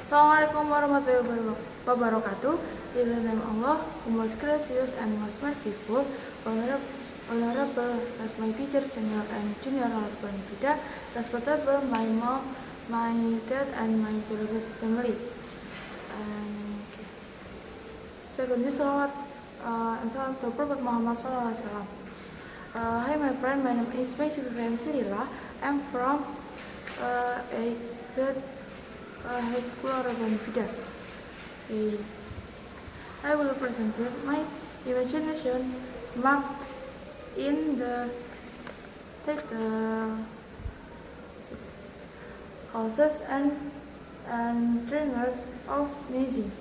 Assalamualaikum warahmatullahi wabarakatuh. In the name of Allah, who most gracious and most merciful, honorable as my teacher, senior and junior Al-Quran Fida, respectable my mom, my dad, and my beloved family. And secondly, salawat and salam to Prophet Muhammad SAW. Hi my friend, my name is my friend Sirila. I'm from 8th grade high school Al-Quran Fida. I will present my imagination marked in the causes and triggers of sneezing.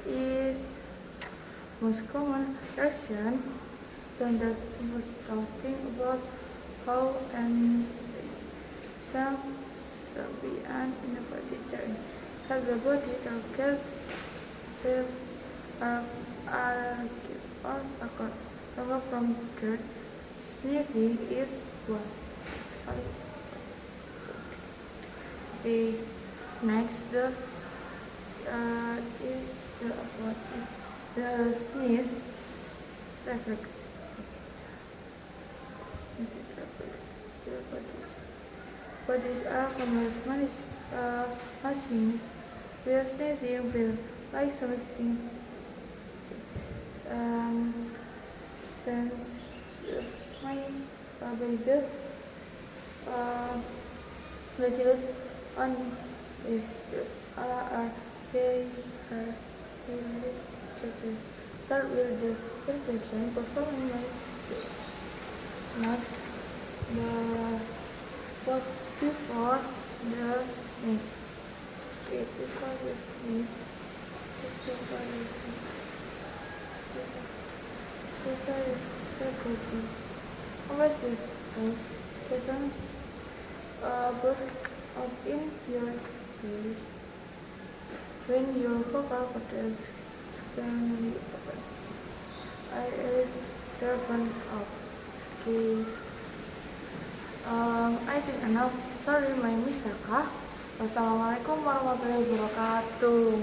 Is most common reaction that was talking about how and some be an innovative change help the body to get their from dirt. Sneezing is one. The next is the sneeze reflex. Bodies are commonly machines where sneezing will like something since my baby graduate on is are very start with the presentation performing my next the what before the sneeze. Before the sneeze, before the sneeze, before the body. Overseas presence burst out in your face when your vocal cords suddenly open. Iris driven up. Okay. I think enough. Sorry, my Mr. K. Wassalamualaikum warahmatullahi wabarakatuh.